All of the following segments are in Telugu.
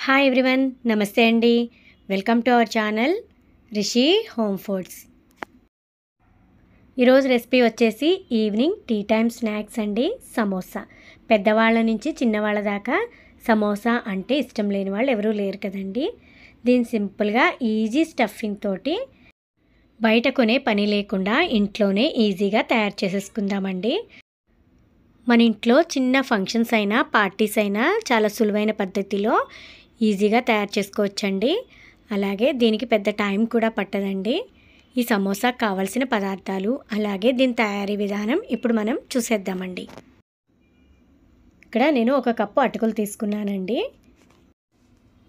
హాయ్ ఎవ్రీవన్, నమస్తే అండి. Welcome to our channel Rishi home foods. ఈరోజు రెసిపీ వచ్చేసి ఈవినింగ్ టీ టైమ్ స్నాక్స్ అండి. సమోసా. పెద్దవాళ్ళ నుంచి చిన్నవాళ్ళ దాకా సమోసా అంటే ఇష్టం లేని వాళ్ళు ఎవరూ లేరు కదండి. దీన్ని సింపుల్గా ఈజీ స్టఫింగ్ తోటి బయట కొనే పని లేకుండా ఇంట్లోనే ఈజీగా తయారు చేసేసుకుందామండి. మన ఇంట్లో చిన్న ఫంక్షన్స్ అయినా పార్టీస్ అయినా చాలా సులువైన పద్ధతిలో ఈజీగా తయారు చేసుకోవచ్చండి. అలాగే దీనికి పెద్ద టైం కూడా పట్టదండి. ఈ సమోసాకు కావాల్సిన పదార్థాలు అలాగే దీని తయారీ విధానం ఇప్పుడు మనం చూసేద్దామండి. ఇక్కడ నేను 1 కప్పు అటుకులు తీసుకున్నానండి.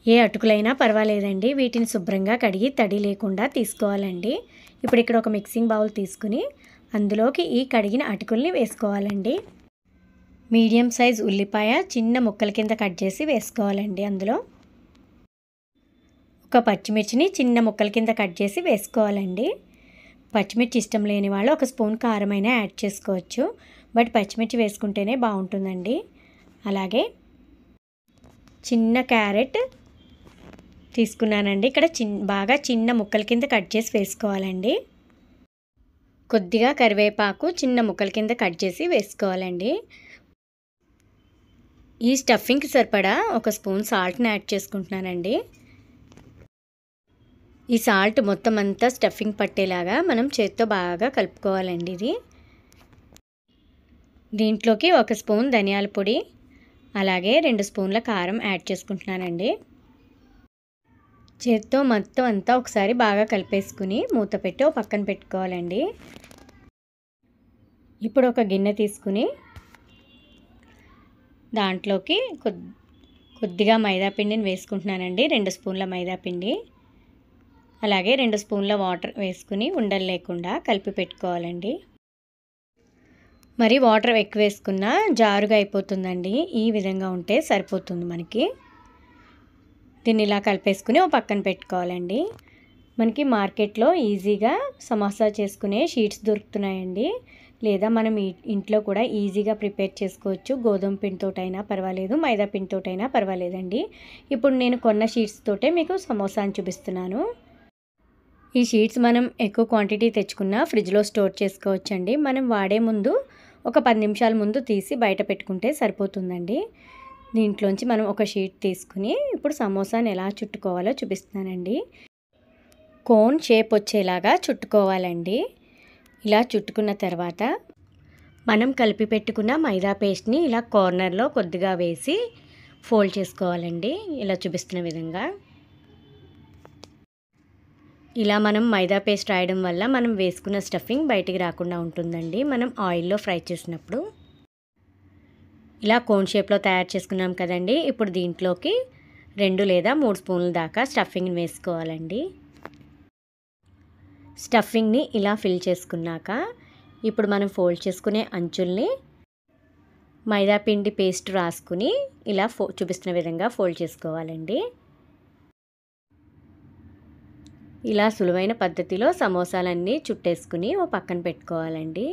ఏ అటుకులైనా పర్వాలేదండి. వీటిని శుభ్రంగా కడిగి తడి లేకుండా తీసుకోవాలండి. ఇప్పుడు ఇక్కడ ఒక మిక్సింగ్ బౌల్ తీసుకుని అందులోకి ఈ కడిగిన అటుకుల్ని వేసుకోవాలండి. మీడియం సైజ్ ఉల్లిపాయ చిన్న ముక్కల కింద కట్ చేసి వేసుకోవాలండి. అందులో ఒక పచ్చిమిర్చిని చిన్న ముక్కల కింద కట్ చేసి వేసుకోవాలండి. పచ్చిమిర్చి ఇష్టం లేని వాళ్ళు 1 స్పూన్ కారమైనా యాడ్ చేసుకోవచ్చు. బట్ పచ్చిమిర్చి వేసుకుంటేనే బాగుంటుందండి. అలాగే చిన్న క్యారెట్ తీసుకున్నానండి. ఇక్కడ బాగా చిన్న ముక్కల కింద కట్ చేసి వేసుకోవాలండి. కొద్దిగా కరివేపాకు చిన్న ముక్కల కింద కట్ చేసి వేసుకోవాలండి. ఈ స్టఫింగ్కి సరిపడా 1 స్పూన్ సాల్ట్ని యాడ్ చేసుకుంటున్నానండి. ఈ సాల్ట్ మొత్తం అంతా స్టఫింగ్ పట్టేలాగా మనం చేత్తో బాగా కలుపుకోవాలండి. దీంట్లోకి 1 స్పూన్ ధనియాల పొడి అలాగే 2 స్పూన్ల కారం యాడ్ చేసుకుంటున్నానండి. చేత్తో మొత్తం అంతా ఒకసారి బాగా కలిపేసుకుని మూత పెట్టి పక్కన పెట్టుకోవాలండి. ఇప్పుడు ఒక గిన్నె తీసుకుని దాంట్లోకి కొద్దిగా మైదాపిండిని వేసుకుంటున్నానండి. 2 స్పూన్ల మైదాపిండి అలాగే 2 స్పూన్ల వాటర్ వేసుకుని ఉండలు లేకుండా కలిపి పెట్టుకోవాలండి. మరి వాటర్ ఎక్కువ వేసుకున్నా జారుగా అయిపోతుందండి. ఈ విధంగా ఉంటే సరిపోతుంది మనకి. దీన్ని ఇలా కలిపేసుకుని పక్కన పెట్టుకోవాలండి. మనకి మార్కెట్లో ఈజీగా సమోసా చేసుకునే షీట్స్ దొరుకుతున్నాయండి. లేదా మనం ఇంట్లో కూడా ఈజీగా ప్రిపేర్ చేసుకోవచ్చు. గోధుమ పిండితోటైనా పర్వాలేదు, మైదా పిండితోటైనా పర్వాలేదండి. ఇప్పుడు నేను కొన్న షీట్స్ తోటే మీకు సమోసాని చూపిస్తున్నాను. ఈ షీట్స్ మనం ఎక్కువ క్వాంటిటీ తెచ్చుకున్న ఫ్రిడ్జ్లో స్టోర్ చేసుకోవచ్చండి. మనం వాడే ముందు ఒక 10 నిమిషాల ముందు తీసి బయట పెట్టుకుంటే సరిపోతుందండి. దీంట్లోంచి మనం ఒక షీట్ తీసుకుని ఇప్పుడు సమోసాని ఎలా చుట్టుకోవాలో చూపిస్తున్నానండి. కోన్ షేప్ వచ్చేలాగా చుట్టుకోవాలండి. ఇలా చుట్టుకున్న తర్వాత మనం కలిపి పెట్టుకున్న మైదా పేస్ట్ని ఇలా కార్నర్లో కొద్దిగా వేసి ఫోల్డ్ చేసుకోవాలండి. ఇలా చూపిస్తున్న విధంగా. ఇలా మనం మైదా పేస్ట్ రాయడం వల్ల మనం వేసుకున్న స్టఫింగ్ బయటికి రాకుండా ఉంటుందండి. మనం ఆయిల్లో ఫ్రై చేసినప్పుడు ఇలా కోన్ షేప్లో తయారు చేసుకున్నాం కదండి. ఇప్పుడు దీంట్లోకి 2 లేదా 3 స్పూన్ల దాకా స్టఫింగ్ని వేసుకోవాలండి. స్టఫింగ్ని ఇలా ఫిల్ చేసుకున్నాక ఇప్పుడు మనం ఫోల్డ్ చేసుకునే అంచుల్ని మైదా పిండి పేస్ట్ రాసుకుని ఇలా చూపిస్తున్న విధంగా ఫోల్డ్ చేసుకోవాలండి. ఇలా సులువైన పద్ధతిలో సమోసాలన్నీ చుట్టేసుకుని పక్కన పెట్టుకోవాలండి.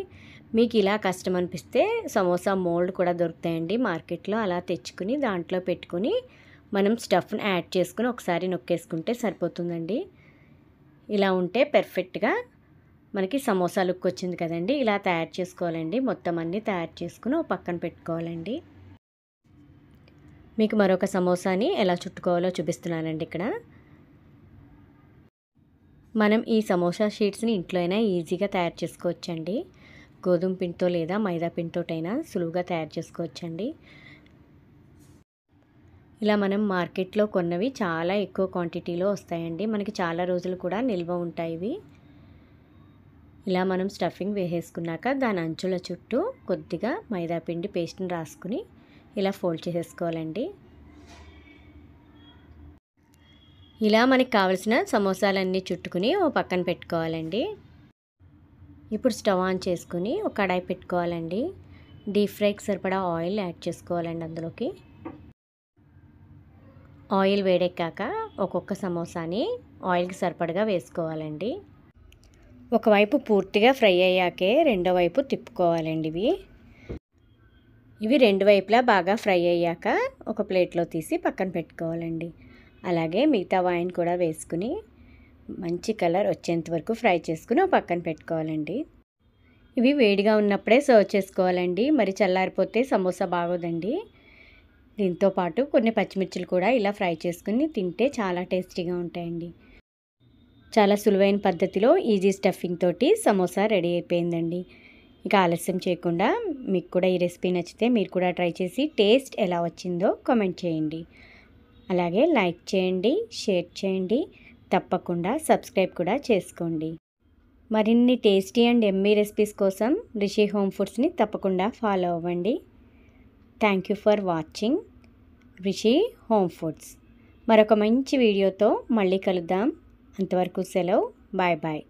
మీకు ఇలా కష్టం అనిపిస్తే సమోసా మోల్డ్ కూడా దొరుకుతాయండి మార్కెట్లో. అలా తెచ్చుకుని దాంట్లో పెట్టుకుని మనం స్టఫ్ని యాడ్ చేసుకుని ఒకసారి నొక్కేసుకుంటే సరిపోతుందండి. ఇలా ఉంటే పర్ఫెక్ట్గా మనకి సమోసా లుక్ వచ్చింది కదండి. ఇలా తయారు చేసుకోవాలండి. మొత్తం అన్నీ తయారు చేసుకుని పక్కన పెట్టుకోవాలండి. మీకు మరొక సమోసాని ఎలా చుట్టుకోవాలో చూపిస్తున్నానండి. ఇక్కడ మనం ఈ సమోసా షీట్స్ని ఇంట్లో అయినా ఈజీగా తయారు చేసుకోవచ్చండి. గోధుమ పిండితో లేదా మైదా పిండితోటైనా సులువుగా తయారు చేసుకోవచ్చండి. ఇలా మనం మార్కెట్లో కొన్నవి చాలా ఎక్కువ క్వాంటిటీలో వస్తాయండి. మనకి చాలా రోజులు కూడా నిల్వ ఉంటాయి. ఇలా మనం స్టఫింగ్ వేసేసుకున్నాక దాని అంచుల చుట్టూ కొద్దిగా మైదా పిండి పేస్ట్ని రాసుకుని ఇలా ఫోల్డ్ చేసేసుకోవాలండి. ఇలా మనకి కావలసిన సమోసాలన్నీ చుట్టుకుని పక్కన పెట్టుకోవాలండి. ఇప్పుడు స్టవ్ ఆన్ చేసుకుని ఒక కడాయి పెట్టుకోవాలండి. డీప్ ఫ్రైకి సరిపడా ఆయిల్ యాడ్ చేసుకోవాలండి. అందులోకి ఆయిల్ వేడెక్కాక ఒక్కొక్క సమోసాని ఆయిల్కి సరిపడగా వేసుకోవాలండి. ఒకవైపు పూర్తిగా ఫ్రై అయ్యాకే రెండో వైపు తిప్పుకోవాలండి. ఇవి 2 వైపులా బాగా ఫ్రై అయ్యాక ఒక ప్లేట్లో తీసి పక్కన పెట్టుకోవాలండి. అలాగే మిగతా వాయిన్ కూడా వేసుకుని మంచి కలర్ వచ్చేంత వరకు ఫ్రై చేసుకుని పక్కన పెట్టుకోవాలండి. ఇవి వేడిగా ఉన్నప్పుడే సర్వ్ చేసుకోవాలండి, మరి చల్లారిపోతే సమోసా బాగోదండి. దీంతో పాటు కొన్ని పచ్చిమిర్చిలు కూడా ఇలా ఫ్రై చేసుకుని తింటే చాలా టేస్టీగా ఉంటాయండి. చాలా సులువైన పద్ధతిలో ఈజీ స్టఫింగ్ తోటి సమోసా రెడీ అయిపోయిందండి. ఇక ఆలస్యం చేయకుండా మీకు కూడా ఈ రెసిపీ నచ్చితే మీరు కూడా ట్రై చేసి టేస్ట్ ఎలా వచ్చిందో కామెంట్ చేయండి. అలాగే లైక్ చేయండి, షేర్ చేయండి, తప్పకుండా సబ్స్క్రైబ్ కూడా చేసుకోండి. మరిన్ని టేస్టీ అండ్ యమ్మీ రెసిపీస్ కోసం రిషి హోమ్ ఫుడ్స్ని తప్పకుండా ఫాలో అవ్వండి. Thank you for watching Rishi home foods. మరొక మంచి వీడియోతో మళ్ళీ కలుద్దాం. అంతవరకు సెలవు. Bye bye.